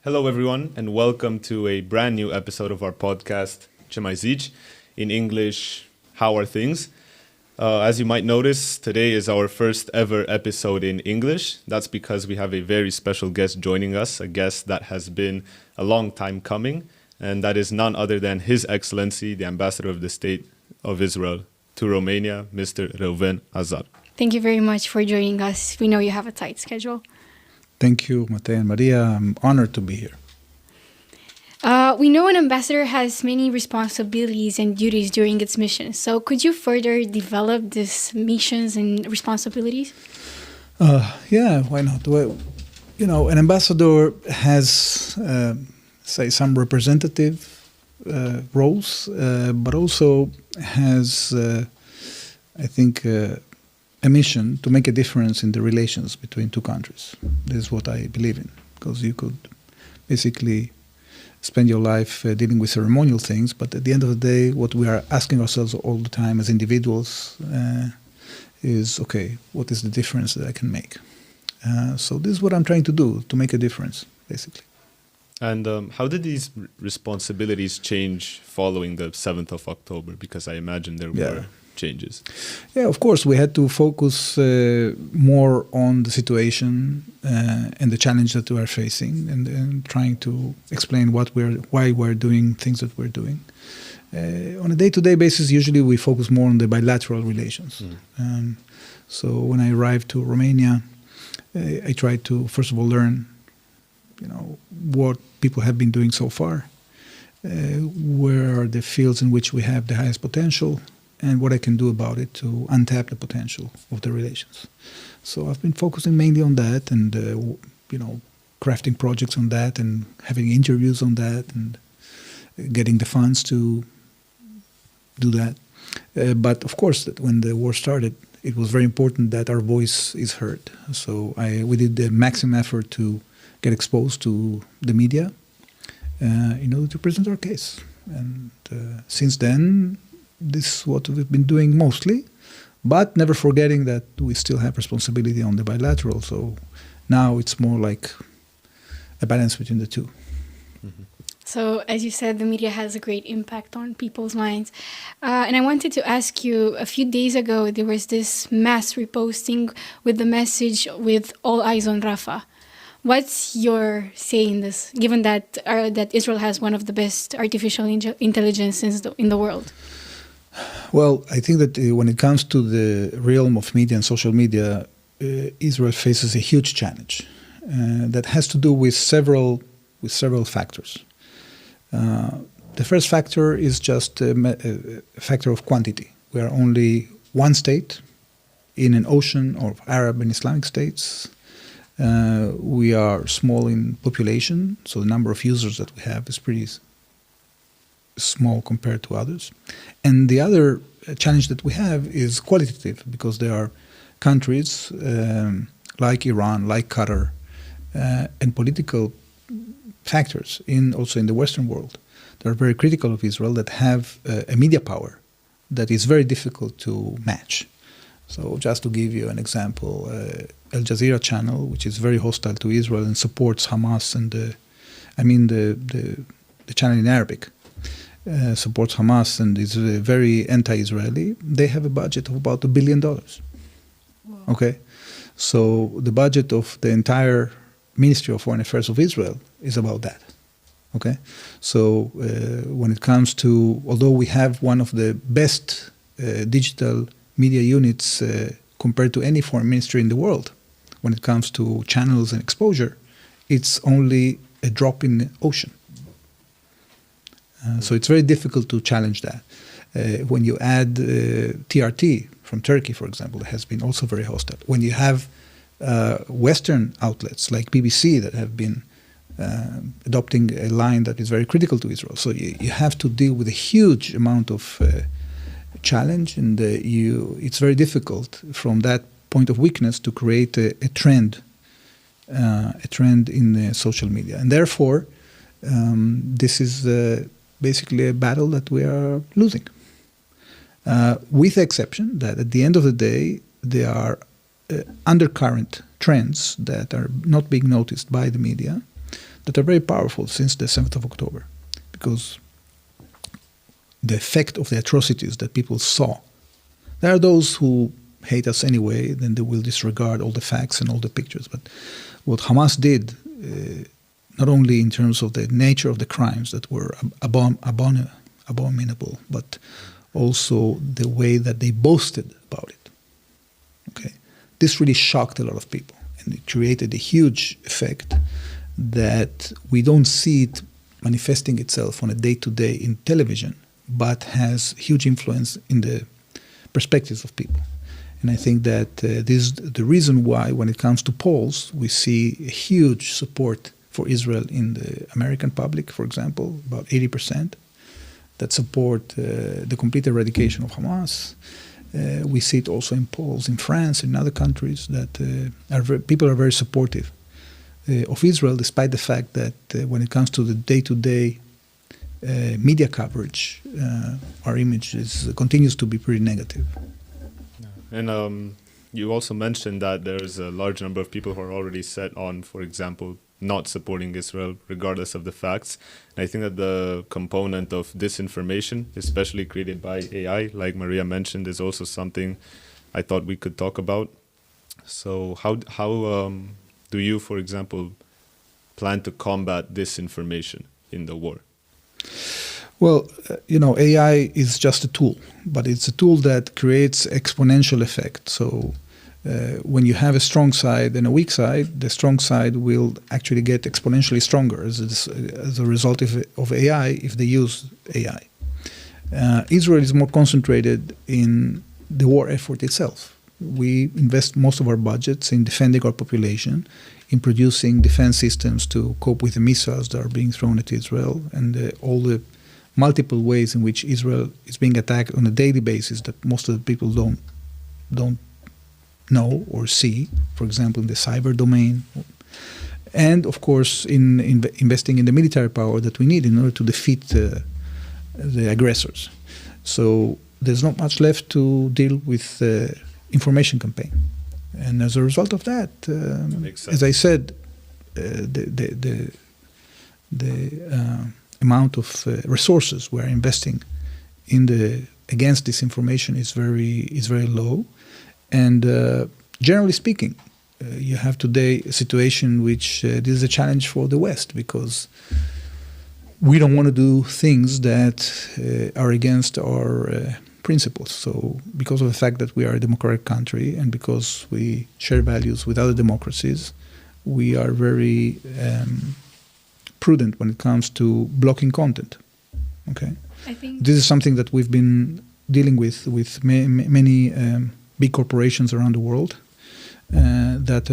Hello, everyone, and welcome to a brand new episode of our podcast, zici, in English, How Are Things? As you might notice, today is our first ever episode in English. That's because we have a very special guest joining us, a guest that has been a long time coming, and that is none other than His Excellency, the Ambassador of the State of Israel to Romania, Mr. Reuven Azar. Thank you very much for joining us. We know you have a tight schedule. Thank you, Matei and Maria. I'm honored to be here. We know an ambassador has many responsibilities and duties during its mission. So could you further develop these missions and responsibilities? Yeah, why not? Well, an ambassador has, some representative roles, but also has, a mission to make a difference in the relations between two countries. This is what I believe in, because you could basically spend your life dealing with ceremonial things, but at the end of the day, what we are asking ourselves all the time as individuals is, okay, what is the difference that I can make? So this is what I'm trying to do, to make a difference, basically. And how did these responsibilities change following the 7th of October? Because I imagine there were changes. Yeah, of course, we had to focus more on the situation and the challenge that we are facing, and trying to explain why we're doing things that we're doing. On a day-to-day basis, usually we focus more on the bilateral relations. So when I arrived to Romania, I tried to, first of all, learn, what people have been doing so far, where are the fields in which we have the highest potential, and what I can do about it to untap the potential of the relations. So I've been focusing mainly on that, and crafting projects on that, and having interviews on that, and getting the funds to do that. But of course, when the war started, it was very important that our voice is heard. So we did the maximum effort to get exposed to the media in order to present our case. And since then, this is what we've been doing mostly, but never forgetting that we still have responsibility on the bilateral. So now it's more like a balance between the two. Mm-hmm. So as you said, the media has a great impact on people's minds. And I wanted to ask you, a few days ago, there was this mass reposting with the message with all eyes on Rafah. What's your say in this, given that Israel has one of the best artificial intelligence in the world? Well, I think that when it comes to the realm of media and social media, Israel faces a huge challenge that has to do with several factors. The first factor is just a factor of quantity. We are only one state in an ocean of Arab and Islamic states. We are small in population, so the number of users that we have is pretty small compared to others. And the other challenge that we have is qualitative, because there are countries like Iran, like Qatar, and political factors also in the Western world that are very critical of Israel, that have a media power that is very difficult to match. So just to give you an example, Al Jazeera channel, which is very hostile to Israel and supports Hamas, and the channel in Arabic, supports Hamas and is very anti-Israeli, they have a budget of about $1 billion. Wow. Okay? So the budget of the entire Ministry of Foreign Affairs of Israel is about that. Okay? So when it comes to, although we have one of the best digital media units compared to any foreign ministry in the world, when it comes to channels and exposure, it's only a drop in the ocean. So it's very difficult to challenge that. When you add TRT from Turkey, for example, it has been also very hostile. When you have Western outlets like BBC that have been adopting a line that is very critical to Israel, so you have to deal with a huge amount of challenge, and it's very difficult from that point of weakness to create a trend in social media. And therefore, this is basically a battle that we are losing. With the exception that at the end of the day, there are undercurrent trends that are not being noticed by the media that are very powerful since the 7th of October, because the effect of the atrocities that people saw. There are those who hate us anyway, then they will disregard all the facts and all the pictures. But what Hamas did, not only in terms of the nature of the crimes that were abominable, but also the way that they boasted about it. Okay, this really shocked a lot of people, and it created a huge effect that we don't see it manifesting itself on a day-to-day in television, but has huge influence in the perspectives of people. And I think that this is the reason why, when it comes to polls, we see a huge support for Israel in the American public, for example, about 80%, that support the complete eradication of Hamas. We see it also in polls in France and other countries that people are very supportive of Israel, despite the fact that when it comes to the day-to-day media coverage, our image continues to be pretty negative. And you also mentioned that there's a large number of people who are already set on, for example, not supporting Israel, regardless of the facts. And I think that the component of disinformation, especially created by AI, like Maria mentioned, is also something I thought we could talk about. So how do you, for example, plan to combat disinformation in the war? Well, AI is just a tool, but it's a tool that creates exponential effect. So when you have a strong side and a weak side, the strong side will actually get exponentially stronger as a result of AI if they use AI. Israel is more concentrated in the war effort itself. We invest most of our budgets in defending our population, in producing defense systems to cope with the missiles that are being thrown at Israel, and all the multiple ways in which Israel is being attacked on a daily basis that most of the people don't know or see, for example, in the cyber domain. And, of course, in investing in the military power that we need in order to defeat the aggressors. So there's not much left to deal with the information campaign. And as a result of that, as I said, the amount of resources we're investing against disinformation is very low. And generally speaking, you have today a situation which this is a challenge for the West, because we don't want to do things that are against our principles. So because of the fact that we are a democratic country and because we share values with other democracies, we are very prudent when it comes to blocking content. Okay, I think this is something that we've been dealing with many big corporations around the world that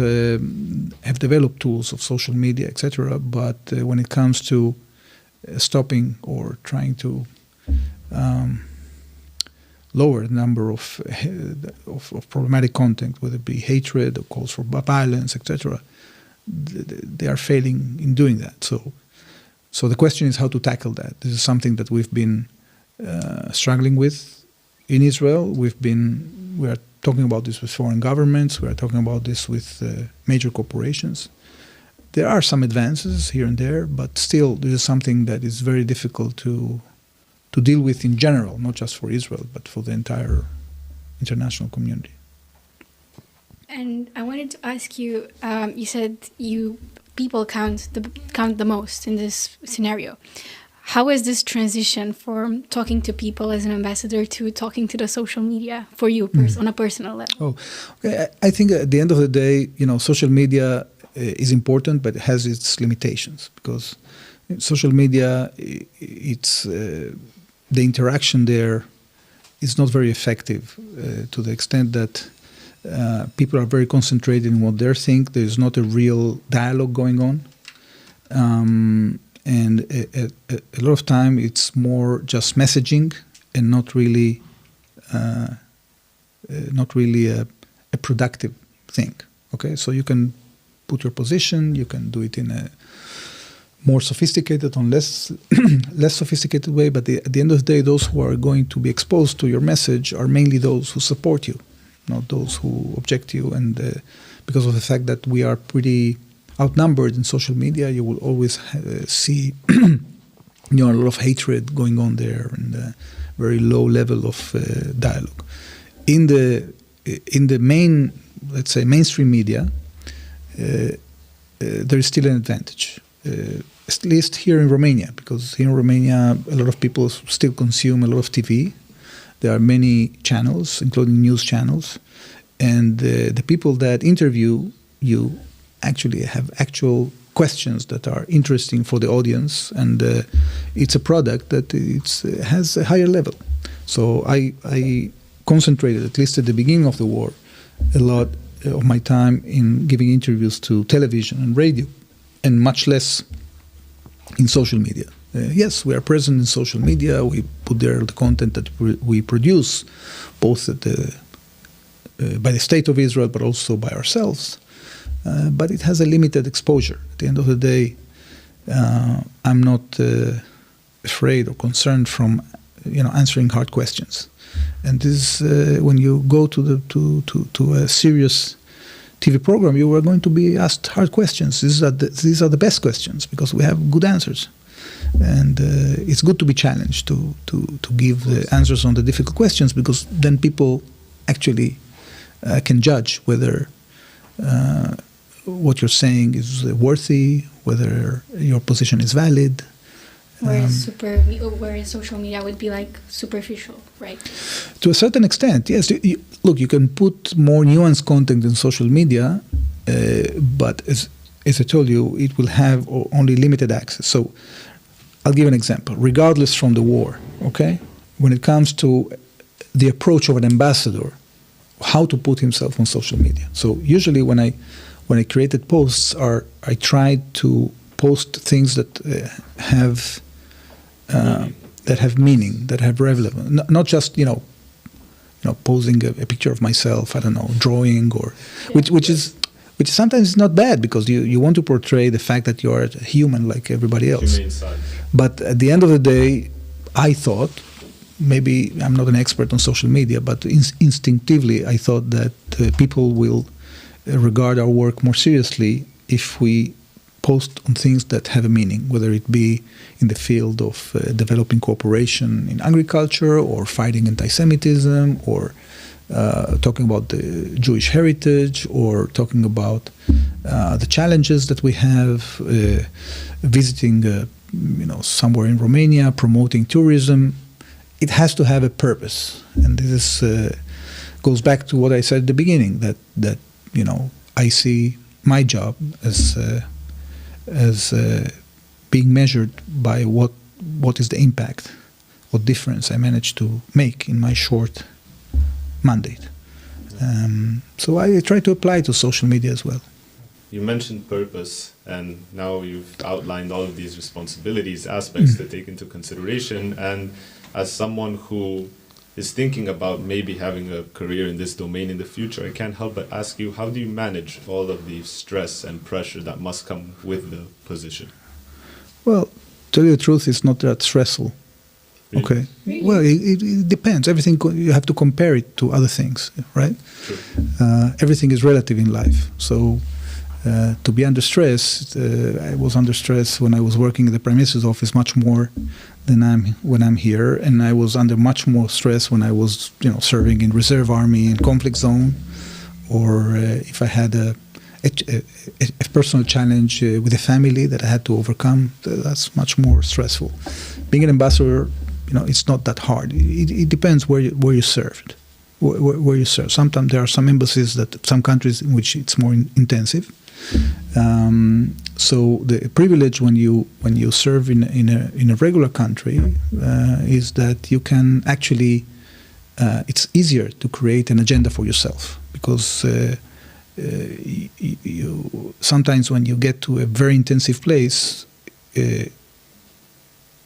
have developed tools of social media, etc. But when it comes to stopping or trying to lower the number of problematic content, whether it be hatred or calls for violence, etc., they are failing in doing that. So the question is how to tackle that. This is something that we've been struggling with in Israel. We are talking about this with foreign governments. We are talking about this with major corporations. There are some advances here and there, but still this is something that is very difficult to deal with in general, not just for Israel, but for the entire international community. And I wanted to ask you, you said people count the most in this scenario. How is this transition from talking to people as an ambassador to talking to the social media for you on a personal level? Oh, okay. I think at the end of the day, social media is important, but it has its limitations, because social media, it's the interaction there is not very effective to the extent that people are very concentrated in what they think. There's not a real dialogue going on. And a lot of time it's more just messaging and not really a productive thing. Okay, so you can put your position, you can do it in a more sophisticated or less sophisticated way, but at the end of the day, those who are going to be exposed to your message are mainly those who support you, not those who object to you. And because of the fact that we are pretty outnumbered in social media. You will always see a lot of hatred going on there and a very low level of dialogue. In the main, let's say, mainstream media, there is still an advantage, at least here in Romania, because here in Romania a lot of people still consume a lot of TV. There are many channels, including news channels, and the people that interview you actually have actual questions that are interesting for the audience, and it's a product that has a higher level. So I concentrated, at least at the beginning of the war, a lot of my time in giving interviews to television and radio, and much less in social media. Yes, we are present in social media. We put there the content that we produce, both at by the State of Israel, but also by ourselves. But it has a limited exposure. At the end of the day, I'm not afraid or concerned from answering hard questions. And this when you go to a serious TV program, you are going to be asked hard questions. These are the best questions because we have good answers. And it's good to be challenged to give the answers on the difficult questions, because then people actually can judge whether what you're saying is worthy, whether your position is valid. Whereas social media would be like superficial, right? To a certain extent, yes. Look, you can put more nuanced content in social media, but as I told you, it will have only limited access. So I'll give an example. Regardless from the war, okay, when it comes to the approach of an ambassador, how to put himself on social media. So usually when I created posts, I tried to post things that have meaning, that have relevance, not just posing a picture of myself, I don't know, drawing or which is sometimes not bad, because you want to portray the fact that you are a human like everybody else. But at the end of the day, I thought, maybe I'm not an expert on social media, but instinctively I thought that people will regard our work more seriously if we post on things that have a meaning, whether it be in the field of developing cooperation in agriculture, or fighting anti-Semitism, or talking about the Jewish heritage, or talking about the challenges that we have, visiting somewhere in Romania, promoting tourism. It has to have a purpose, and this goes back to what I said at the beginning, that I see my job as being measured by what is the impact, what difference I managed to make in my short mandate. So I try to apply to social media as well. You mentioned purpose, and now you've outlined all of these responsibilities, aspects to take into consideration. And as someone who is thinking about maybe having a career in this domain in the future, I can't help but ask you, how do you manage all of the stress and pressure that must come with the position? Well, to tell you the truth, it's not that stressful. Really? Okay. Really? Well, it depends. Everything, you have to compare it to other things, right? True. Everything is relative in life. So to be under stress, I was under stress when I was working in the Prime Minister's office much more than when I'm here, and I was under much more stress when I was, serving in reserve army in conflict zone, or if I had a personal challenge with a family that I had to overcome. That's much more stressful. Being an ambassador, it's not that hard. It depends where you served, where you serve. Sometimes there are some embassies some countries in which it's more intensive. So the privilege when you serve in a regular country is that you can actually it's easier to create an agenda for yourself, because you sometimes when you get to a very intensive place,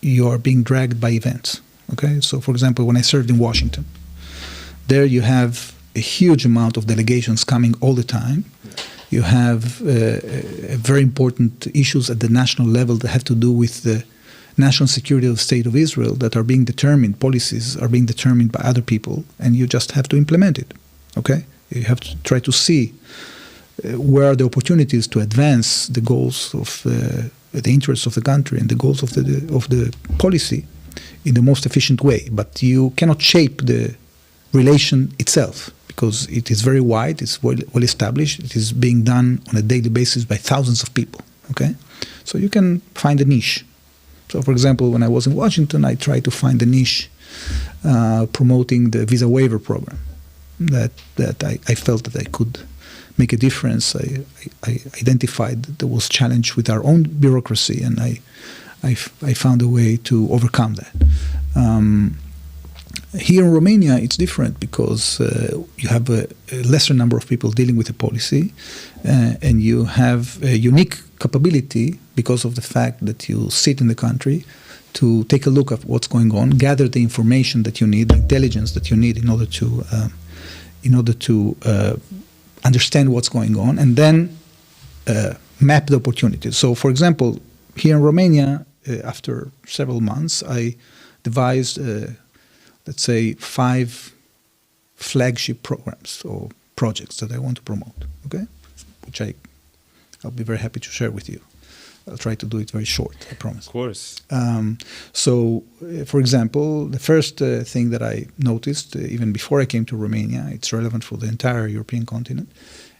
you are being dragged by events. Okay, so for example, when I served in Washington, there you have a huge amount of delegations coming all the time. You have very important issues at the national level that have to do with the national security of the State of Israel that are being determined, policies are being determined by other people, and you just have to implement it, okay? You have to try to see where are the opportunities to advance the goals of the interests of the country and the goals of the policy in the most efficient way. But you cannot shape the relation itself because it is very wide, it's well established, it is being done on a daily basis by thousands of people. Okay, so you can find a niche. So, for example, when I was in Washington, I tried to find a niche promoting the visa waiver program that I felt that I could make a difference. I identified that there was challenge with our own bureaucracy, and I found a way to overcome that. Here in Romania, it's different because you have a lesser number of people dealing with the policy, and you have a unique capability because of the fact that you sit in the country to take a look at what's going on, gather the information that you need, the intelligence that you need in order to understand what's going on, and then map the opportunities. So, for example, here in Romania, after several months, I devised, let's say, 5 flagship programs or projects that I want to promote, okay? Which I'll be very happy to share with you. I'll try to do it very short, I promise. Of course. For example, the first thing that I noticed, even before I came to Romania, it's relevant for the entire European continent,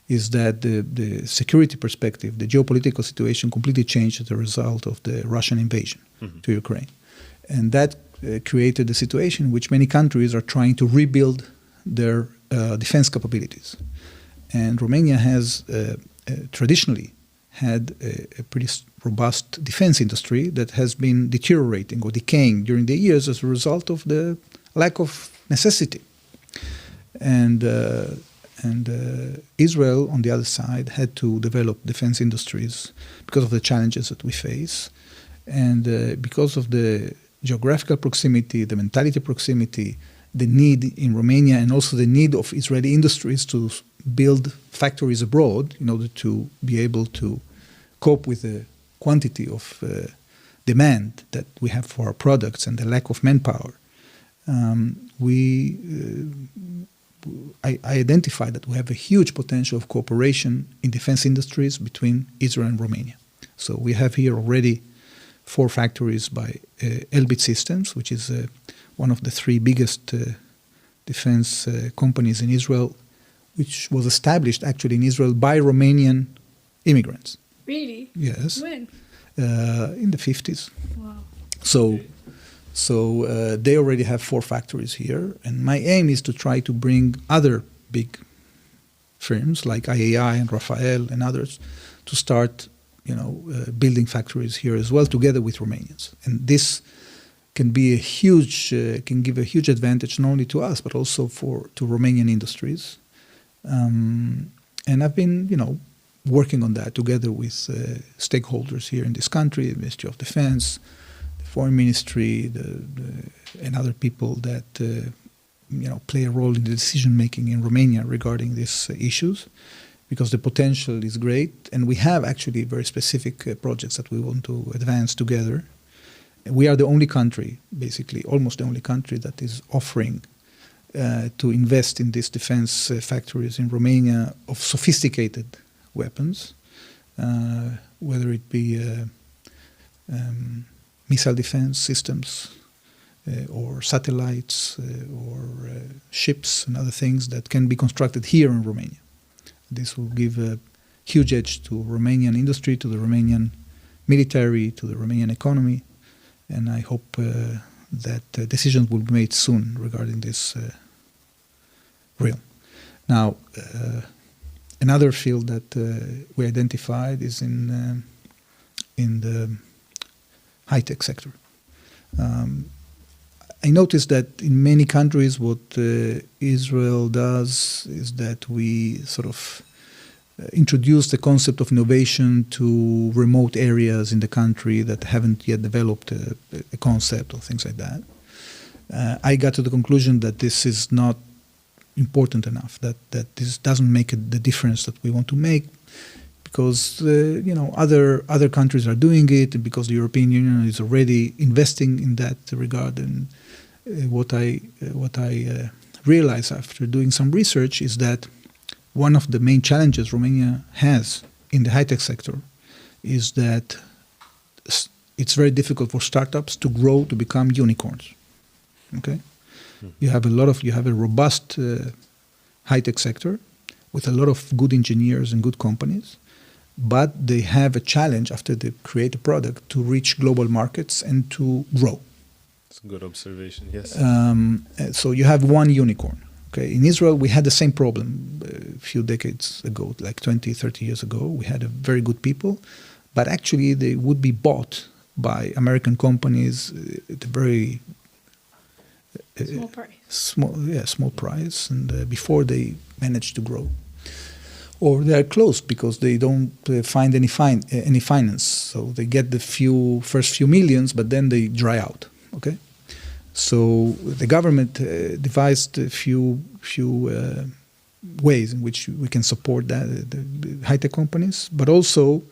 is that the security perspective, the geopolitical situation completely changed as a result of the Russian invasion to Ukraine. And that created a situation in which many countries are trying to rebuild their defense capabilities. And Romania has traditionally had a pretty robust defense industry that has been deteriorating or decaying during the years as a result of the lack of necessity. And Israel, on the other side, had to develop defense industries because of the challenges that we face, and because of the geographical proximity, the mentality proximity, the need in Romania, and also the need of Israeli industries to build factories abroad in order to be able to cope with the quantity of demand that we have for our products and the lack of manpower. I identified that we have a huge potential of cooperation in defense industries between Israel and Romania. So we have here already 4 factories by Elbit Systems, which is one of the 3 biggest defense companies in Israel, which was established actually in Israel by Romanian immigrants. Really? Yes. When? In the 50s. Wow. So they already have 4 factories here, and my aim is to try to bring other big firms like IAI and Rafael and others to start, building factories here as well, together with Romanians. And this can be can give a huge advantage not only to us but also to Romanian industries. And I've been, working on that together with stakeholders here in this country, the Ministry of Defense, the Foreign Ministry, and other people that play a role in the decision making in Romania regarding these issues, because the potential is great, and we have actually very specific projects that we want to advance together. We are the only country, basically almost the only country, that is offering to invest in these defense factories in Romania of sophisticated weapons, whether it be missile defense systems or satellites or ships and other things that can be constructed here in Romania. This will give a huge edge to Romanian industry, to the Romanian military, to the Romanian economy, and I hope that decisions will be made soon regarding this realm. Now, another field that we identified is in the high-tech sector. I noticed that in many countries what Israel does is that we sort of introduce the concept of innovation to remote areas in the country that haven't yet developed a concept or things like that. I got to the conclusion that this is not important enough, that this doesn't make the difference that we want to make, because other countries are doing it, and because the European Union is already investing in that regard. And what I realized after doing some research is that one of the main challenges Romania has in the high-tech sector is that it's very difficult for startups to grow to become unicorns. Okay, you have a robust high-tech sector with a lot of good engineers and good companies, but they have a challenge after they create a product to reach global markets and to grow. That's a good observation. Yes. So you have one unicorn. Okay, in Israel we had the same problem a few decades ago, like 20, 30 years ago. We had a very good people, but actually they would be bought by American companies at a very small price. Small price, and before they manage to grow, or they are closed because they don't find any finance. So they get the first few millions, but then they dry out. Okay, so the government devised a few ways in which we can support the high-tech companies, but also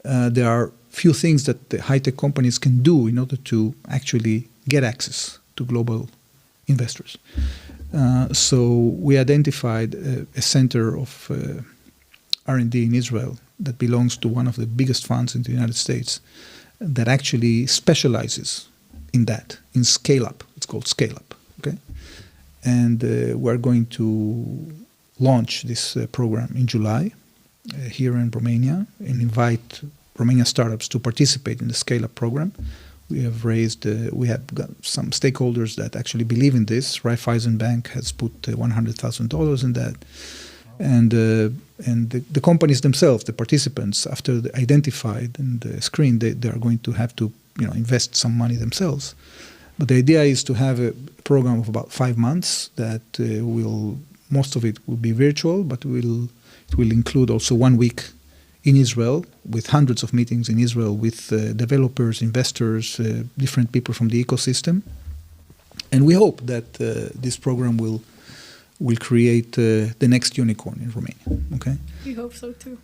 there are few things that the high-tech companies can do in order to actually get access to global investors. So we identified a center of R&D in Israel that belongs to one of the biggest funds in the United States that actually specializes in that, in scale-up. It's called scale-up. Okay, and we're going to launch this program in July here in Romania and invite Romanian startups to participate in the scale-up program. We have got some stakeholders that actually believe in this. Raiffeisen Bank has put $100,000 in that, and the companies themselves, the participants, after they identified and screened, they are going to have to invest some money themselves. But the idea is to have a program of about 5 months that most of it will be virtual, but it will include also 1 week in Israel, with hundreds of meetings in Israel with developers, investors, different people from the ecosystem. And we hope that this program will create the next unicorn in Romania. Okay? We hope so too.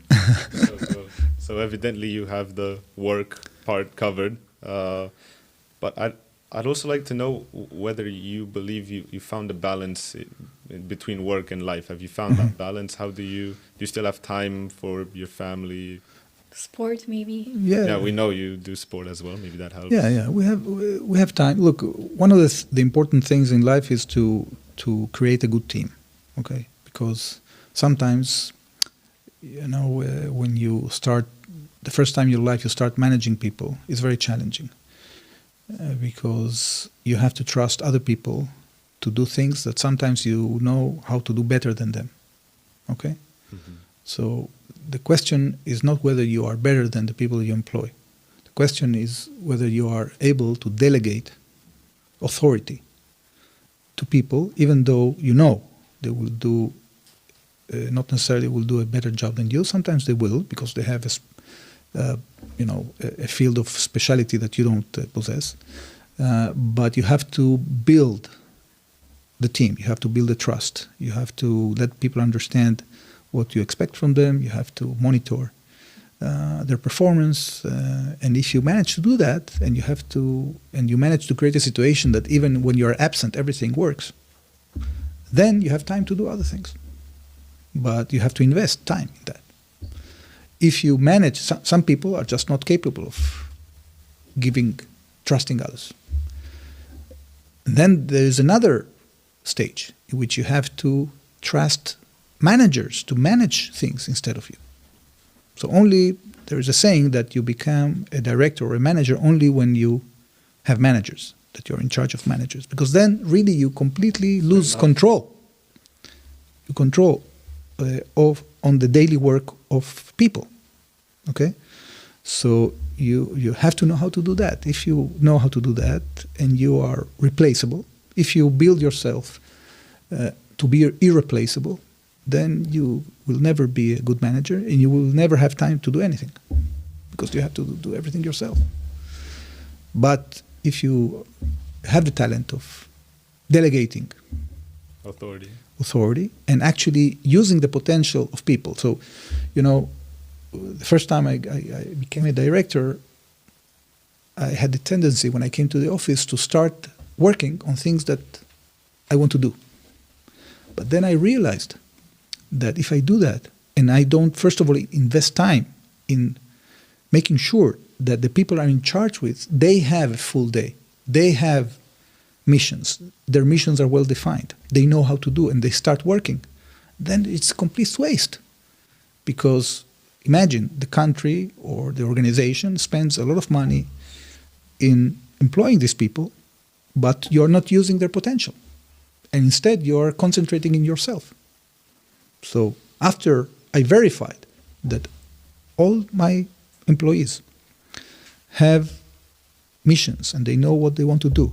So evidently you have the work part covered. But I'd also like to know whether you believe you found a balance between work and life. Have you found that balance? How do you still have time for your family? Sport, maybe. Yeah, we know you do sport as well. Maybe that helps. Yeah. We have time. Look, one of the important things in life is to create a good team. Okay, because sometimes, when you start the first time in your life, you start managing people, it's very challenging. Because you have to trust other people to do things that sometimes you know how to do better than them. Okay? Mm-hmm. So the question is not whether you are better than the people you employ. The question is whether you are able to delegate authority to people, even though they will do, not necessarily will do a better job than you. Sometimes they will, because they have a field of speciality that you don't possess. But you have to build the team. You have to build the trust. You have to let people understand what you expect from them. You have to monitor their performance. And if you manage to do that, and you manage to create a situation that even when you are absent, everything works, then you have time to do other things. But you have to invest time in that. If you manage, some people are just not capable of trusting others. And then there is another stage in which you have to trust managers to manage things instead of you. So there is a saying that you become a director or a manager only when you have managers, that you're in charge of managers. Because then really you completely lose control. You control on the daily work of people. Okay? So you have to know how to do that. If you know how to do that and you are replaceable, if you build yourself to be irreplaceable, then you will never be a good manager and you will never have time to do anything because you have to do everything yourself. But if you have the talent of delegating authority and actually using the potential of people. So, the first time I became a director, I had the tendency when I came to the office to start working on things that I want to do. But then I realized that if I do that, and I don't, first of all, invest time in making sure that the people I'm in charge with, they have a full day. They have missions. Their missions are well defined. They know how to do, and they start working. Then it's complete waste. Because imagine the country or the organization spends a lot of money in employing these people, but you're not using their potential. And instead, you're concentrating in yourself. So after I verified that all my employees have missions and they know what they want to do,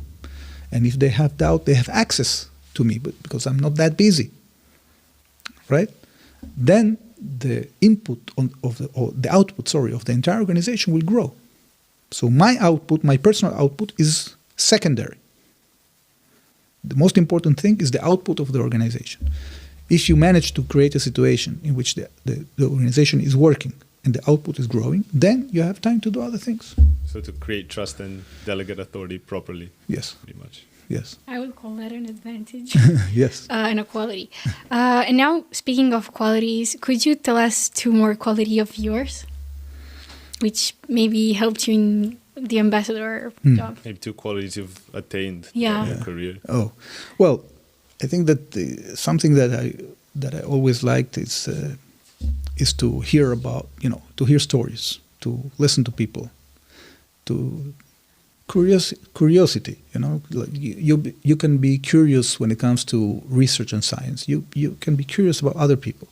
and if they have doubt, they have access to me, but because I'm not that busy, right? Then the input of the output of the entire organization will grow. So my output, my personal output, is secondary. The most important thing is the output of the organization. If you manage to create a situation in which the organization is working and the output is growing, then you have time to do other things. So to create trust and delegate authority properly. Yes. Pretty much. Yes. I would call that an advantage. Yes. And a quality. And now, speaking of qualities, could you tell us 2 more qualities of yours, which maybe helped you in the ambassador job? Maybe 2 qualities you've attained in your career. Oh, well, I think that something that I always liked is to hear about, to hear stories, to listen to people, to curiosity. Like you can be curious when it comes to research and science. You can be curious about other people,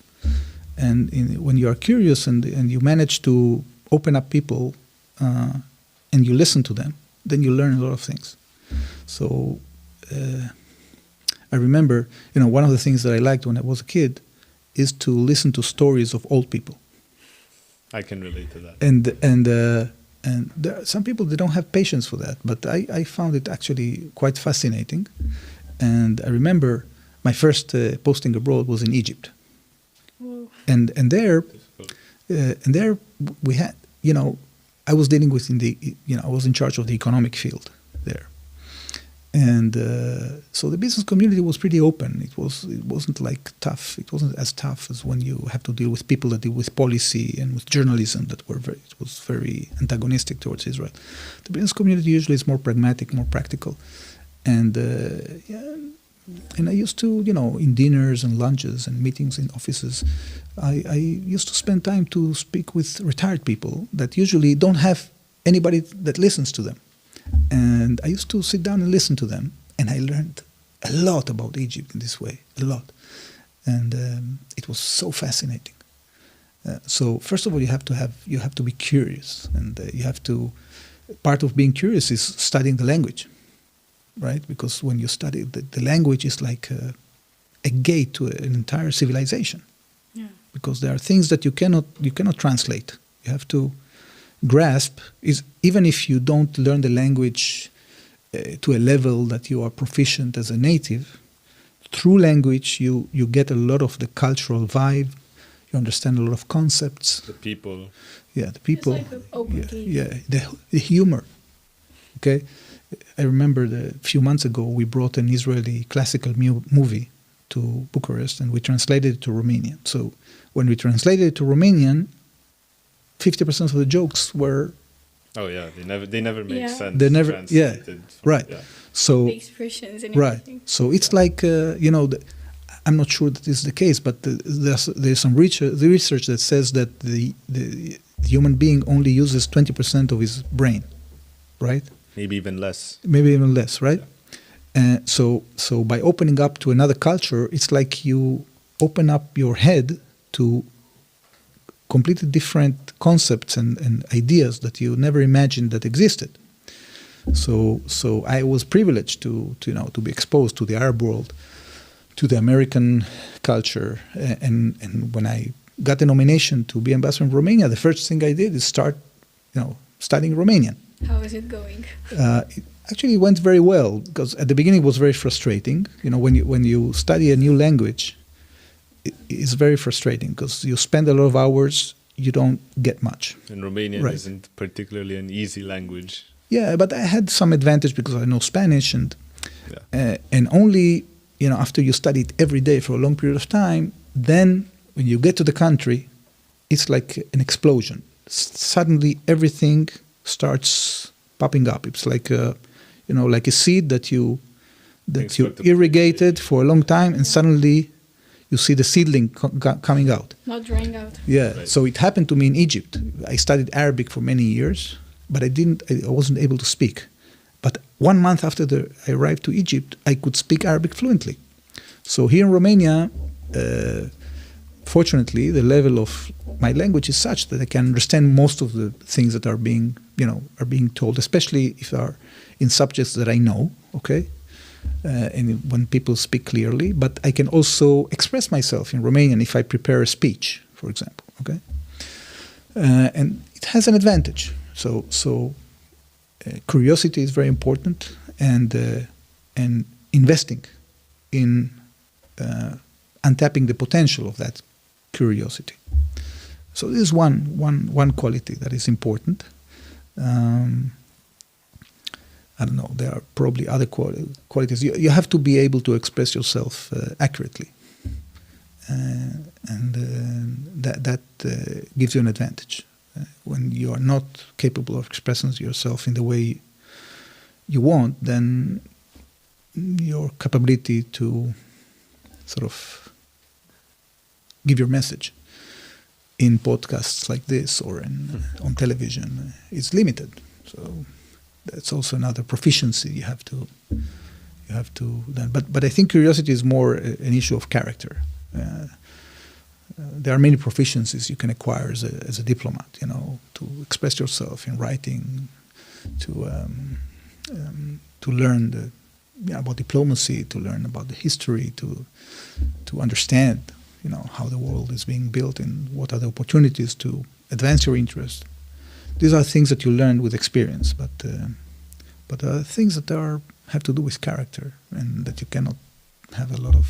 and when you are curious and you manage to open up people and you listen to them, then you learn a lot of things. So I remember, one of the things that I liked when I was a kid is to listen to stories of old people. I can relate to that. And there are some people, they don't have patience for that, but I found it actually quite fascinating. And I remember my first posting abroad was in Egypt. Whoa. And there we had, I was dealing with I was in charge of the economic field there. And so the business community was pretty open. It wasn't like tough. It wasn't as tough as when you have to deal with people that deal with policy and with journalism it was very antagonistic towards Israel. The business community usually is more pragmatic, more practical. And and I used to, in dinners and lunches and meetings in offices, I used to spend time to speak with retired people that usually don't have anybody that listens to them. And I used to sit down and listen to them, and I learned a lot about Egypt in this way, a lot. And it was so fascinating. So first of all, you have to be curious, and part of being curious is studying the language, right? Because when you study, the language is like a gate to an entire civilization. Yeah. Because there are things that you cannot translate. You have to grasp, even if you don't learn the language to a level that you are proficient as a native, through language you get a lot of the cultural vibe, you understand a lot of concepts. The people. Yeah, the people. It's like open gate. Yeah, the humor. Okay? I remember a few months ago we brought an Israeli classical movie to Bucharest and we translated it to Romanian. So when we translated it to Romanian, 50% of the jokes were. Oh yeah, they never make sense. They never. Yeah, right. Yeah. So the expressions and everything. Right. So it's like I'm not sure that this is the case, but there's some research that says that the human being only uses 20% of his brain, right? Maybe even less. Right? Yeah. So by opening up to another culture, it's like you open up your head to completely different concepts and ideas that you never imagined that existed. So I was privileged to be exposed to the Arab world, to the American culture, and when I got the nomination to be ambassador in Romania, the first thing I did is start, studying Romanian. How is it going? It actually went very well, because at the beginning it was very frustrating. When you study a new language, it's very frustrating because you spend a lot of hours, you don't get much. And Romanian isn't particularly an easy language. Yeah, but I had some advantage because I know Spanish, and only after you study it every day for a long period of time, then when you get to the country, it's like an explosion. Suddenly everything starts popping up. It's like like a seed that you irrigated for a long time, and suddenly you see the seedling coming out. Not drying out. Yeah. Right. So it happened to me in Egypt. I studied Arabic for many years, but I wasn't able to speak. But 1 month after I arrived to Egypt, I could speak Arabic fluently. So here in Romania, fortunately, the level of my language is such that I can understand most of the things that are being told, especially if they are in subjects that I know, okay? And when people speak clearly, but I can also express myself in Romanian if I prepare a speech, for example, okay? And it has an advantage. So curiosity is very important, and investing in untapping the potential of that curiosity. So this is one quality that is important. I don't know, there are probably other qualities. You have to be able to express yourself accurately. That gives you an advantage. When you are not capable of expressing yourself in the way you want, then your capability to sort of give your message in podcasts like this or on television is limited. So that's also another proficiency you have to learn. But I think curiosity is more an issue of character. There are many proficiencies you can acquire as a diplomat, to express yourself in writing, to learn about diplomacy, to learn about the history, to understand, how the world is being built and what are the opportunities to advance your interest. These are things that you learn with experience, but things that have to do with character and that you cannot have a lot of.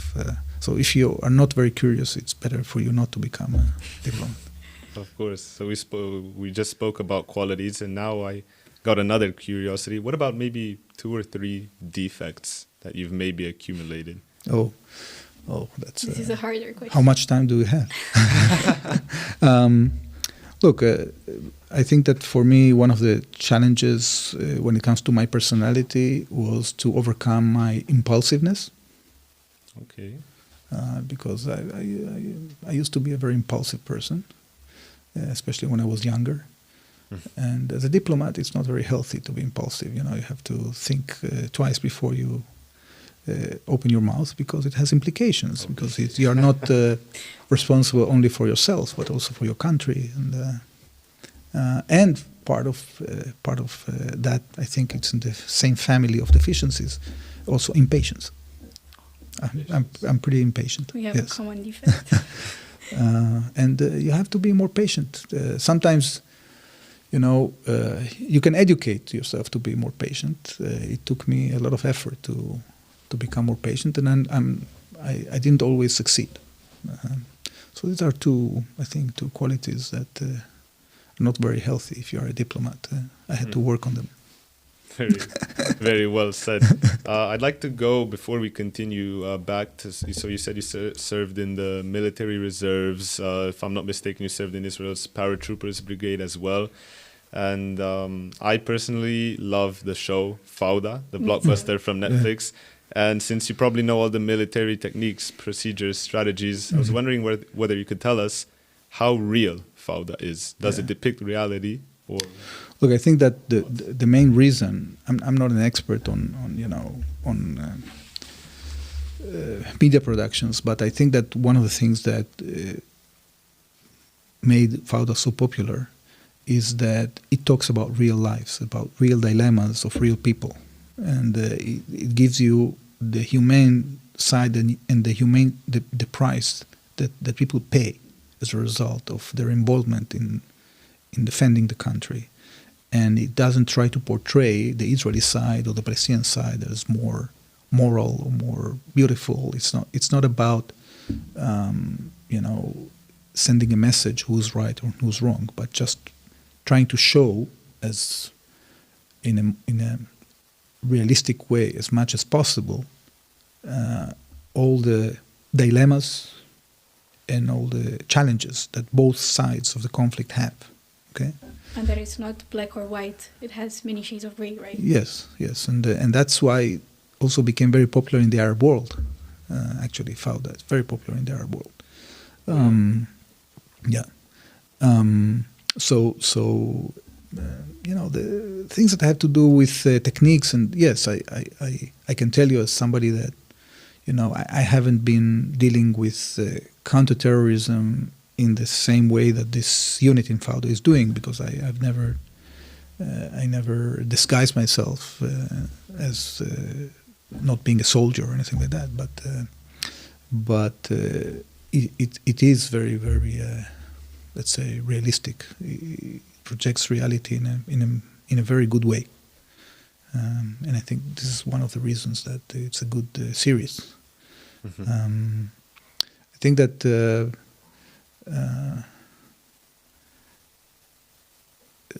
So if you are not very curious, it's better for you not to become a diplomat. Of course. So we just spoke about qualities, and now I got another curiosity. What about maybe 2 or 3 defects that you've maybe accumulated? Oh, that's. This is a harder question. How much time do we have? Look, I think that for me, one of the challenges when it comes to my personality was to overcome my impulsiveness. Okay. Because I used to be a very impulsive person, especially when I was younger. And as a diplomat, it's not very healthy to be impulsive. You have to think twice before you open your mouth, because it has implications. Because you are not responsible only for yourself, but also for your country. And part of that, I think it's in the same family of deficiencies, also impatience. I'm pretty impatient. We have a common defect. And you have to be more patient. Sometimes, you can educate yourself to be more patient. It took me a lot of effort to become more patient, and I didn't always succeed. So these are two qualities that are not very healthy if you are a diplomat. I had to work on them. Very, very well said. I'd like to go, before we continue, back to, so you said you served in the military reserves. If I'm not mistaken, you served in Israel's paratroopers brigade as well. And I personally love the show Fauda, the blockbuster from Netflix. And since you probably know all the military techniques, procedures, strategies, I was wondering whether you could tell us how real Fauda is. Does it depict reality? Or look, I think that the main reason, I'm not an expert on media productions, but I think that one of the things that made Fauda so popular is that it talks about real lives, about real dilemmas of real people, and it gives you the humane side and the price that people pay as a result of their involvement in defending the country. And it doesn't try to portray the Israeli side or the Palestinian side as more moral or more beautiful. It's not about sending a message who's right or who's wrong, but just trying to show as in a realistic way as much as possible all the dilemmas and all the challenges that both sides of the conflict have. Okay. And that it's not black or white; it has many shades of gray, right? Yes, and that's why it also became very popular in the Arab world. Actually, found that very popular in the Arab world. The things that have to do with techniques, and yes, I can tell you as somebody that, I haven't been dealing with counterterrorism in the same way that this unit in Fauda is doing, because I never disguised myself as not being a soldier or anything like that. But it is very, very, let's say, realistic. It projects reality in a very good way, and I think this is one of the reasons that it's a good series. Mm-hmm. I think that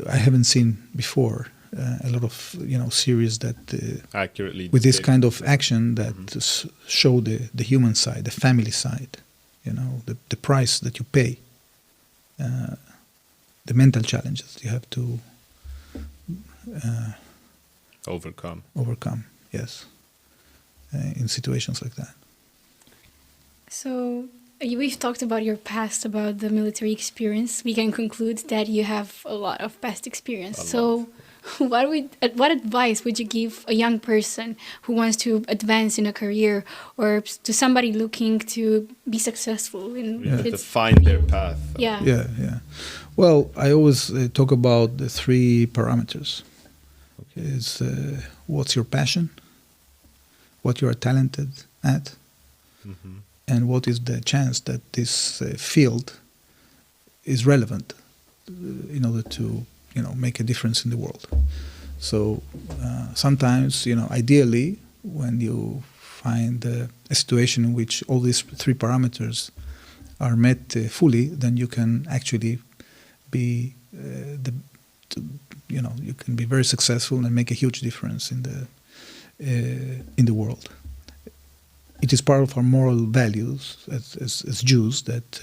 I haven't seen before a lot of series that accurately with this kind of action that show the human side, the family side, the price that you pay, the mental challenges you have to overcome. Yes, in situations like that. So we've talked about your past, about the military experience. We can conclude that you have a lot of past experience. So what advice would you give a young person who wants to advance in a career, or to somebody looking to be successful to find their path? Yeah. Well, I always talk about the 3 parameters. Okay. Is what's your passion, what you are talented at, and what is the chance that this field is relevant in order to make a difference in the world. So sometimes, ideally, when you find a situation in which all these 3 parameters are met fully, then you can actually be you can be very successful and make a huge difference in the world. It is part of our moral values as Jews that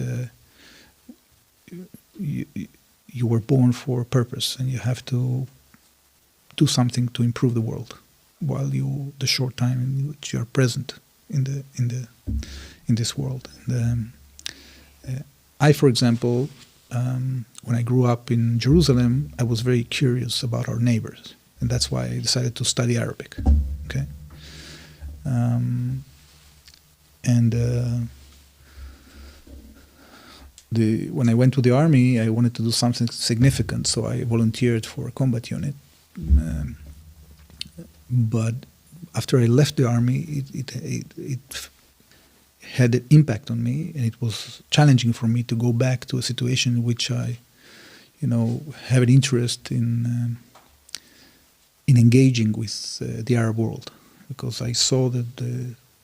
you were born for a purpose, and you have to do something to improve the world while the short time in which you are present in this world. And, I, for example, when I grew up in Jerusalem, I was very curious about our neighbors, and that's why I decided to study Arabic. Okay. When I went to the army, I wanted to do something significant, so I volunteered for a combat unit. But after I left the army, it had an impact on me, and it was challenging for me to go back to a situation in which I, have an interest in engaging with the Arab world, because I saw the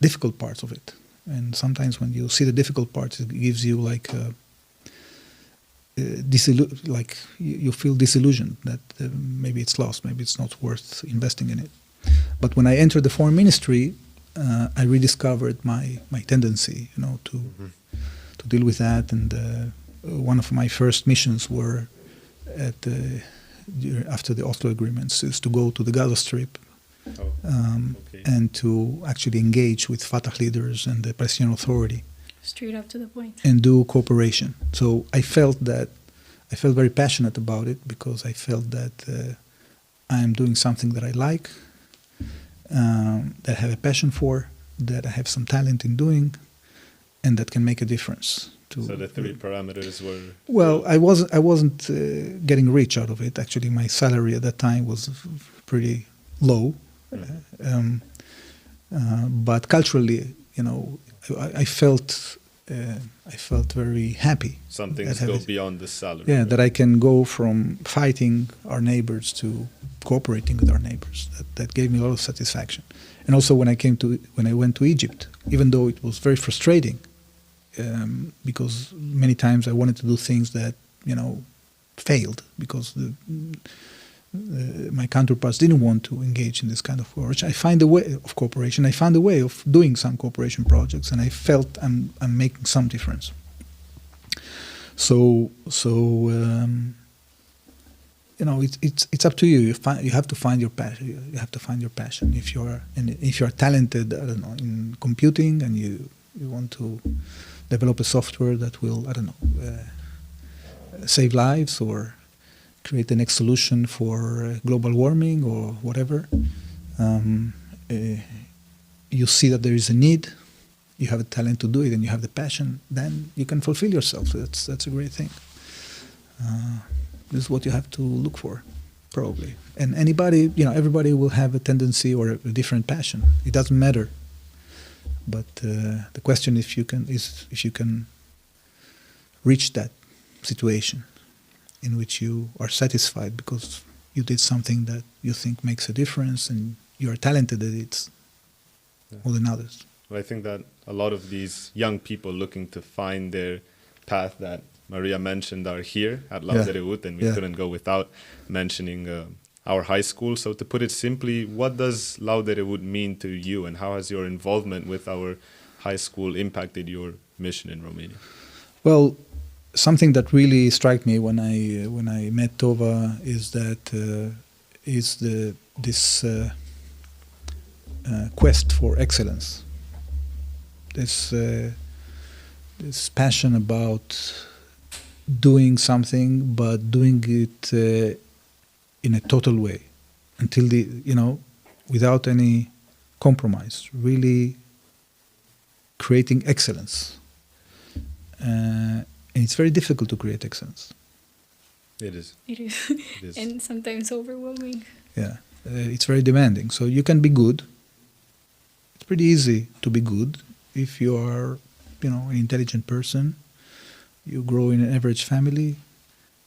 difficult parts of it. And sometimes when you see the difficult parts, it gives you you feel disillusioned that maybe it's lost, maybe it's not worth investing in it. But when I entered the foreign ministry, I rediscovered my tendency, to deal with that. And one of my first missions were after the Oslo agreements is to go to the Gaza Strip. And to actually engage with Fatah leaders and the Palestinian Authority. Straight up to the point. And do cooperation. So I felt very passionate about it, because I felt that I am doing something that I like, that I have a passion for, that I have some talent in doing, and that can make a difference. So the 3 parameters were... Well, I wasn't getting rich out of it. Actually, my salary at that time was pretty low. But culturally, I felt very happy. Some things go beyond the salary. Yeah, that I can go from fighting our neighbors to cooperating with our neighbors. That gave me a lot of satisfaction. And also when I went to Egypt, even though it was very frustrating, because many times I wanted to do things that failed because my counterparts didn't want to engage in this kind of cooperation. I found a way of doing some cooperation projects, and I felt I'm making some difference. So it's up to you. You have to find your passion. You have to find your passion. If you're talented, I don't know, in computing, and you want to develop a software that will, I don't know, save lives or create the next solution for global warming or whatever, you see that there is a need, you have a talent to do it, and you have the passion, then you can fulfill yourself. That's a great thing. This is what you have to look for, probably. And everybody will have a tendency or a different passion. It doesn't matter. But the question is if you can reach that situation in which you are satisfied because you did something that you think makes a difference and you are talented at it more than others. Well, I think that a lot of these young people looking to find their path that Maria mentioned are here at Laude-Reut, and we couldn't go without mentioning our high school. So to put it simply, what does Laude-Reut mean to you, and how has your involvement with our high school impacted your mission in Romania? Well, something that really struck me when I met Tova is that this quest for excellence, this passion about doing something, but doing it in a total way, until without any compromise, really creating excellence. And it's very difficult to create excellence. It is. It is. And sometimes overwhelming. Yeah, it's very demanding. So you can be good. It's pretty easy to be good if you are, an intelligent person. You grow in an average family,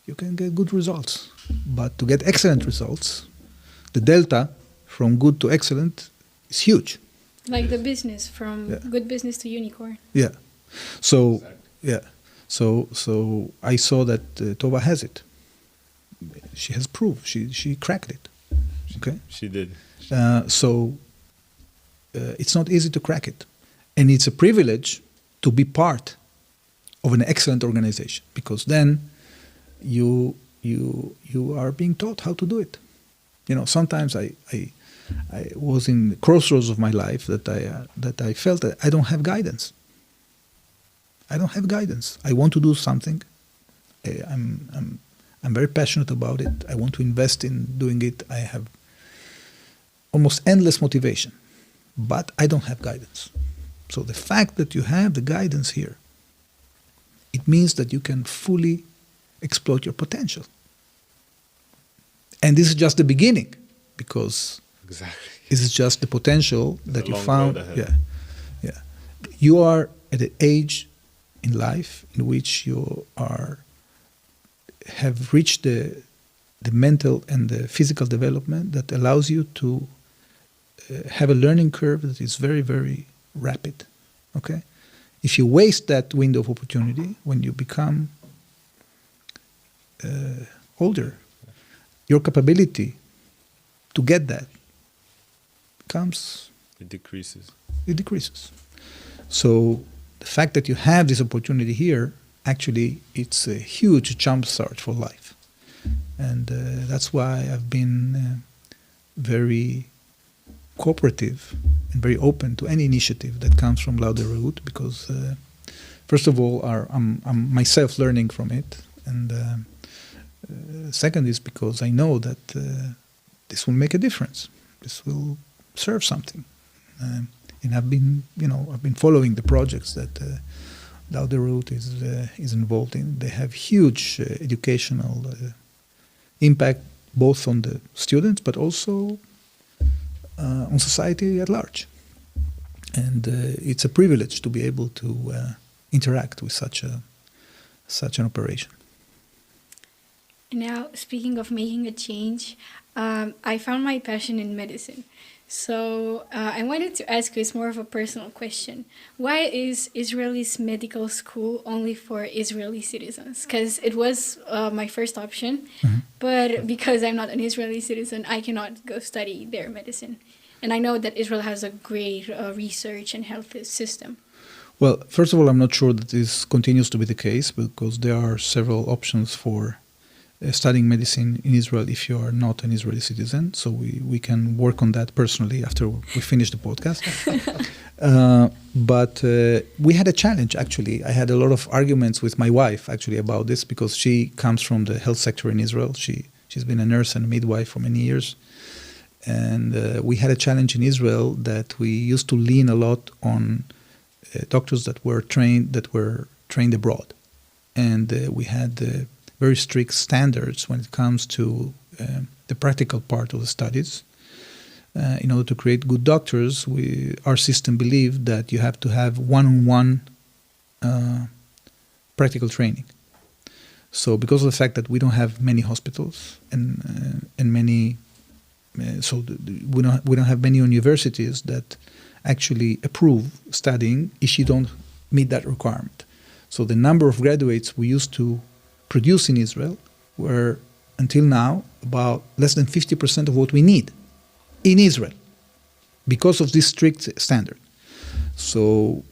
you can get good results. But to get excellent results, the delta from good to excellent is huge. Like the business, from good business to unicorn. Yeah. So, So I saw that Tova has it. She has proof. She cracked it. Okay. She did. It's not easy to crack it, and it's a privilege to be part of an excellent organization, because then you are being taught how to do it. Sometimes I was in the crossroads of my life that I felt that I don't have guidance. I don't have guidance. I want to do something. I'm very passionate about it. I want to invest in doing it. I have almost endless motivation, but I don't have guidance. So the fact that you have the guidance here, it means that you can fully exploit your potential. And this is just the beginning, because this is just the potential that you found. Yeah. You are at an age in life in which you have reached the mental and the physical development that allows you to have a learning curve that is very, very rapid. Okay? If you waste that window of opportunity when you become older, your capability to get that It decreases. So the fact that you have this opportunity here, actually, it's a huge jump start for life. And that's why I've been very cooperative and very open to any initiative that comes from Laude-Reut, because first of all, I'm myself learning from it, and second is because I know that this will make a difference. This will serve something, and I've been following the projects that Laude-Reut is involved in. They have huge educational impact, both on the students but also on society at large. And it's a privilege to be able to interact with such an operation. Now, speaking of making a change, I found my passion in medicine. So I wanted to ask you, it's more of a personal question. Why is Israel's medical school only for Israeli citizens? Because it was my first option, but because I'm not an Israeli citizen, I cannot go study their medicine. And I know that Israel has a great research and health system. Well, first of all, I'm not sure that this continues to be the case because there are several options for studying medicine in Israel if you are not an Israeli citizen. So we can work on that personally after we finish the podcast. But we had a challenge, actually. I had a lot of arguments with my wife, actually, about this because she comes from the health sector in Israel. She's been a nurse and a midwife for many years. And we had a challenge in Israel that we used to lean a lot on doctors that were trained abroad. And we had very strict standards when it comes to the practical part of the studies. In order to create good doctors, our system believed that you have to have one-on-one practical training. So because of the fact that we don't have many hospitals and many, we don't have many universities that actually approve studying if you don't meet that requirement. So the number of graduates we used to produce in Israel were, until now, about less than 50% of what we need in Israel because of this strict standard. So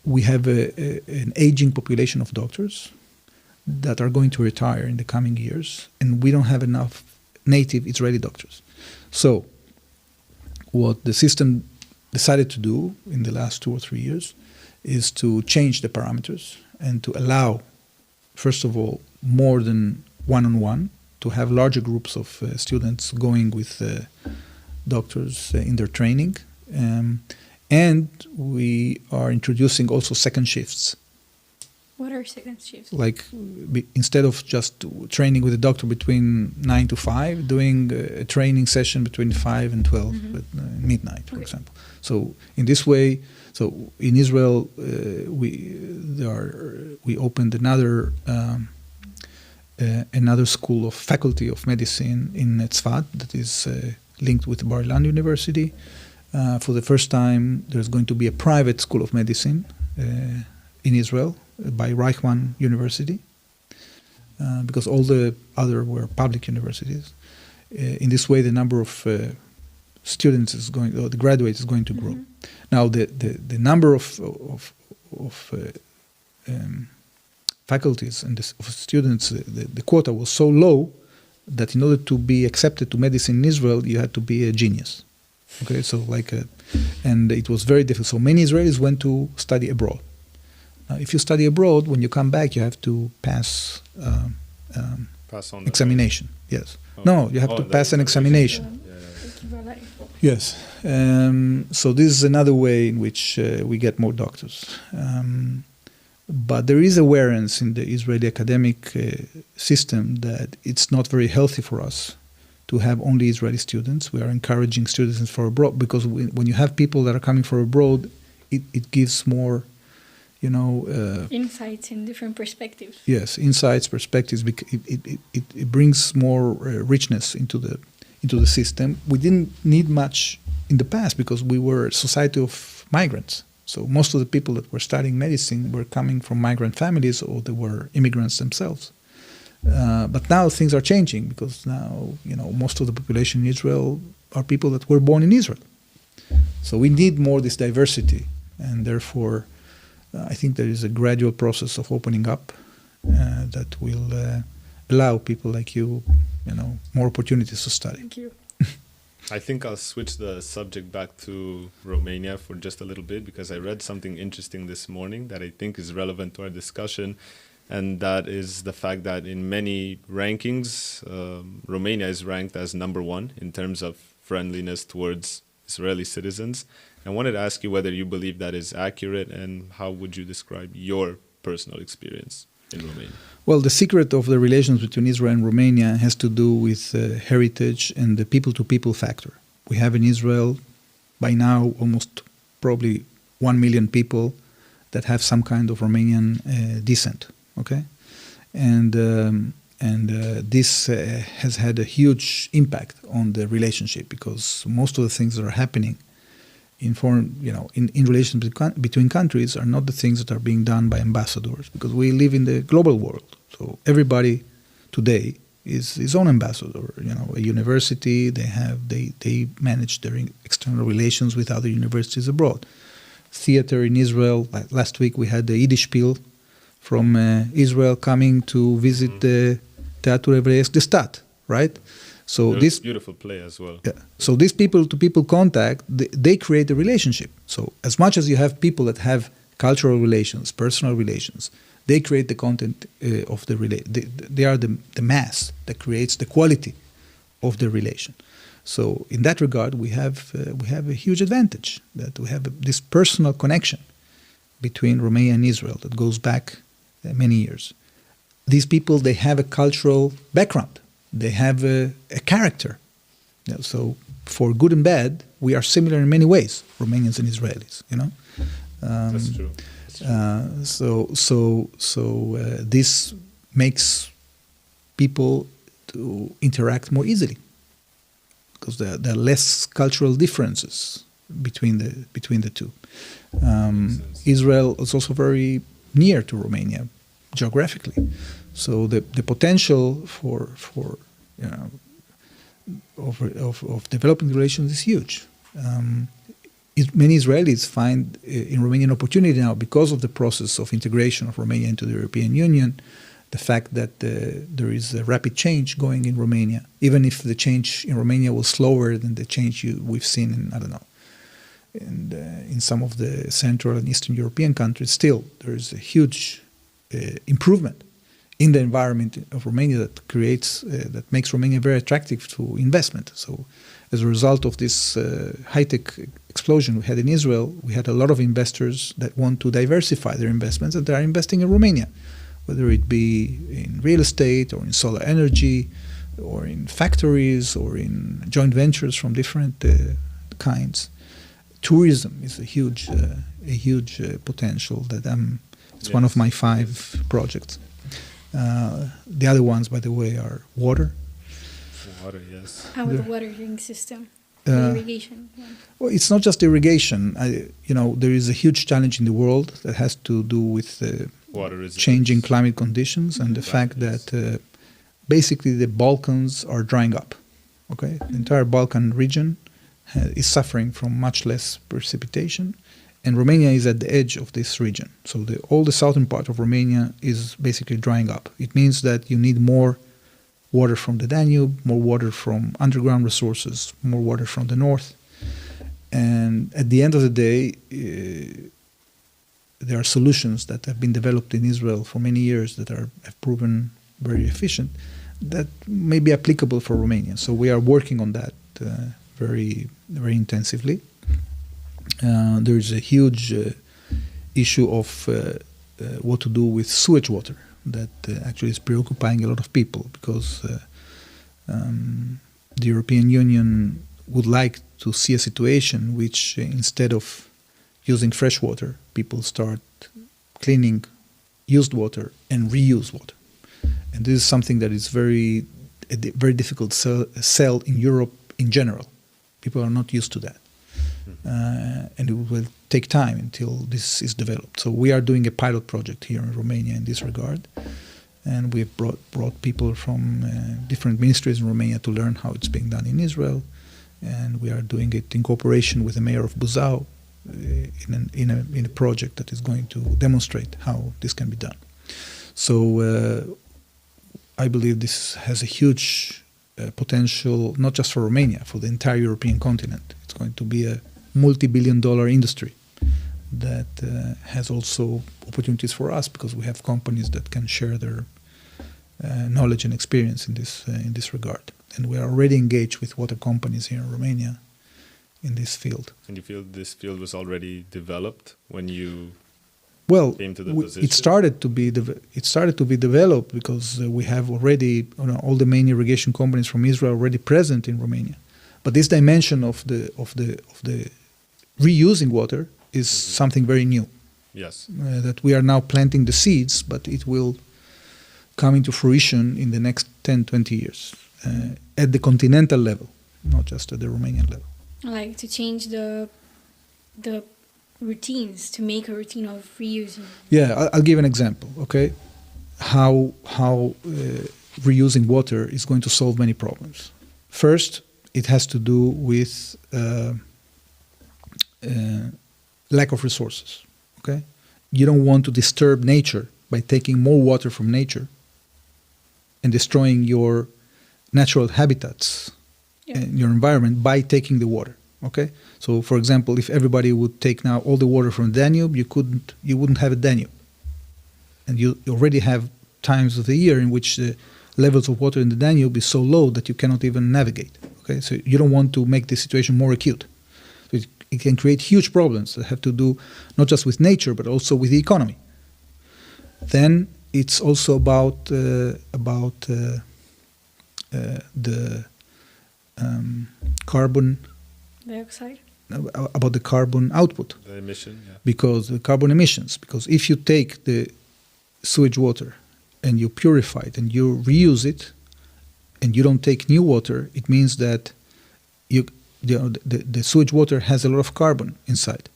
we have an aging population of doctors that are going to retire in the coming years, and we don't have enough native Israeli doctors. So what the system decided to do in the last 2 or 3 years is to change the parameters and to allow, first of all, more than one-on-one, to have larger groups of students going with doctors in their training. And we are introducing also second shifts. What are second shifts? Like instead of just training with a doctor between 9 to 5, doing a training session between 5 and 12 at midnight, for example. So in this way, so in Israel, we opened another school of faculty of medicine in Tzfat that is linked with Bar Ilan University. For the first time, there's going to be a private school of medicine in Israel by Reichman University, because all the other were public universities. In this way, the number of students is going, or the graduates is going to grow. Now, the number of faculties and of students, the quota was so low that in order to be accepted to medicine in Israel, you had to be a genius. Okay, so and it was very difficult. So many Israelis went to study abroad. Now, if you study abroad, when you come back, you have to pass on examination. Yes. No, you have to pass an examination. Yes. So this is another way in which we get more doctors. But there is awareness in the Israeli academic system that it's not very healthy for us to have only Israeli students. We are encouraging students for abroad because when you have people that are coming from abroad, it gives more, insights in different perspectives. Yes, insights, perspectives. It brings more richness into the system. We didn't need much in the past because we were a society of migrants. So most of the people that were studying medicine were coming from migrant families or they were immigrants themselves. But now things are changing because now, most of the population in Israel are people that were born in Israel. So we need more this diversity, and therefore I think there is a gradual process of opening up that will allow people like you, more opportunities to study. Thank you. I think I'll switch the subject back to Romania for just a little bit because I read something interesting this morning that I think is relevant to our discussion. And that is the fact that in many rankings, Romania is ranked as number 1 in terms of friendliness towards Israeli citizens. I wanted to ask you whether you believe that is accurate and how would you describe your personal experience in Romania? Well, the secret of the relations between Israel and Romania has to do with heritage and the people-to-people factor. We have in Israel by now almost probably 1 million people that have some kind of Romanian descent. Okay, and this has had a huge impact on the relationship because most of the things that are happening in foreign, in relations between countries are not the things that are being done by ambassadors because we live in the global world. So everybody today is his own ambassador. A university they manage their external relations with other universities abroad. theater in Israel. Like last week we had the Yiddish Spiel from Israel coming to visit the Theater right? So this beautiful play as well. Yeah. So this people-to-people contact, they create a relationship. So as much as you have people that have cultural relations, personal relations, they create the content of the they are the mass that creates the quality of the relation. So in that regard, we have a huge advantage that we have this personal connection between Romania and Israel that goes back many years. These people, they have a cultural background. They have a character. So for good and bad, we are similar in many ways, Romanians and Israelis, That's true. So this makes people to interact more easily because there are less cultural differences between the two. Israel is also very near to Romania geographically, so the potential of developing relations is huge. Many Israelis find in Romania an opportunity now because of the process of integration of Romania into the European Union, the fact that there is a rapid change going in Romania, even if the change in Romania was slower than the change we've seen in some of the Central and Eastern European countries. Still, there is a huge improvement in the environment of Romania that makes Romania very attractive to investment. So as a result of this high-tech explosion we had in Israel, we had a lot of investors that want to diversify their investments and they are investing in Romania, whether it be in real estate or in solar energy or in factories or in joint ventures from different kinds. Tourism is a huge potential that it's one of my 5 projects. The other ones, by the way, are water. Water, yes. How with the water heating system, irrigation. Yeah. Well, it's not just irrigation. There is a huge challenge in the world that has to do with changing climate conditions and the fact that basically the Balkans are drying up. Okay, the entire Balkan region is suffering from much less precipitation. And Romania is at the edge of this region. So all the southern part of Romania is basically drying up. It means that you need more water from the Danube, more water from underground resources, more water from the north. And at the end of the day, there are solutions that have been developed in Israel for many years that have proven very efficient that may be applicable for Romania. So we are working on that very, very intensively. There is a huge issue of what to do with sewage water that actually is preoccupying a lot of people because the European Union would like to see a situation which instead of using fresh water, people start cleaning used water and reuse water. And this is something that is very difficult to sell in Europe in general. People are not used to that. And it will take time until this is developed. So we are doing a pilot project here in Romania in this regard. And we've brought people from different ministries in Romania to learn how it's being done in Israel. And we are doing it in cooperation with the mayor of Buzău in a project that is going to demonstrate how this can be done. So I believe this has a huge potential, not just for Romania, for the entire European continent. It's going to be a multi-billion-dollar industry that has also opportunities for us because we have companies that can share their knowledge and experience in this regard. And we are already engaged with water companies here in Romania in this field. And you feel this field was already developed when you came to the position? It started to be developed because we have already all the main irrigation companies from Israel already present in Romania. But this dimension of the reusing water is something very new. Yes. That we are now planting the seeds, but it will come into fruition in the next 10, 20 years at the continental level, not just at the Romanian level. Like to change the routines, to make a routine of reusing. Yeah, I'll give an example, okay? How reusing water is going to solve many problems. First, it has to do with lack of resources. Okay, you don't want to disturb nature by taking more water from nature and destroying your natural habitats and your environment by taking the water. Okay, so for example, if everybody would take now all the water from the Danube, you wouldn't have a Danube, and you already have times of the year in which the levels of water in the Danube is so low that you cannot even navigate. Okay, so you don't want to make the situation more acute. So it can create huge problems that have to do not just with nature but also with the economy. Then it's also about the carbon dioxide. About the carbon output. The emission, yeah. Because the carbon emissions. Because if you take the sewage water and you purify it and you reuse it, and you don't take new water, it means that the sewage water has a lot of carbon inside.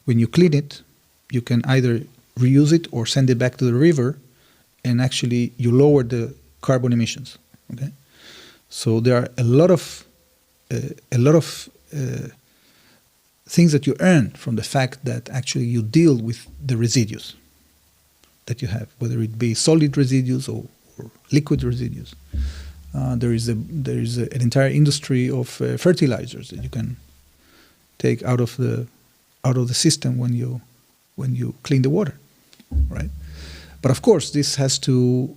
When you clean it, you can either reuse it or send it back to the river, and actually you lower the carbon emissions. Okay, so there are a lot of things that you earn from the fact that actually you deal with the residues that you have, whether it be solid residues or liquid residues. There is an entire industry of fertilizers that you can take out of the system when you clean the water, right? But of course, this has to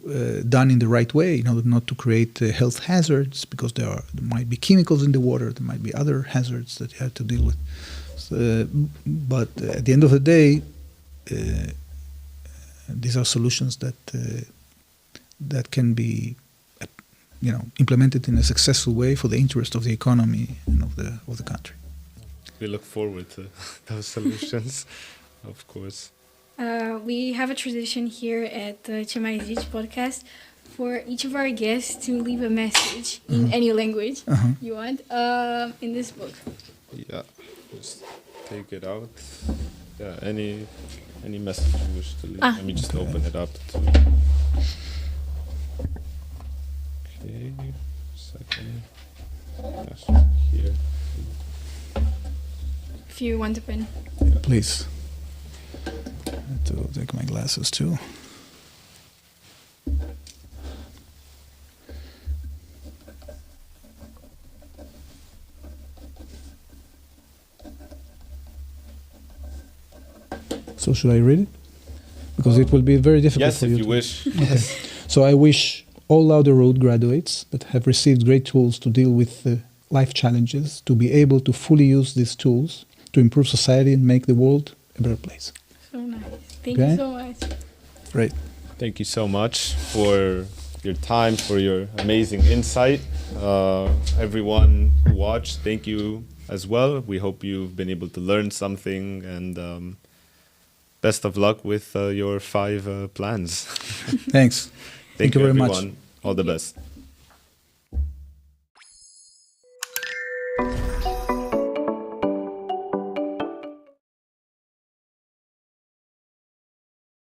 done in the right way in order not to create health hazards, because there might be chemicals in the water, there might be other hazards that you have to deal with. So, but at the end of the day, these are solutions that can be, implemented in a successful way for the interest of the economy and of the country. We look forward to those solutions, of course. We have a tradition here at the Zici podcast for each of our guests to leave a message in any language you want in this book. Yeah, just take it out. Yeah, any message you wish to leave. Let me just open it up. Okay, second. Yes, here. If you want a pen. Yeah. Please. I have to take my glasses too. So should I read it? Because it will be very difficult for you. Yes, if you wish. Okay. So I wish all Laude-Reut graduates that have received great tools to deal with life challenges to be able to fully use these tools to improve society and make the world a better place. So nice. Thank you so much. Great. Thank you so much for your time, for your amazing insight. Everyone who watched, thank you as well. We hope you've been able to learn something, and best of luck with your 5 plans. Thanks. Thank you very everyone. much. All the best.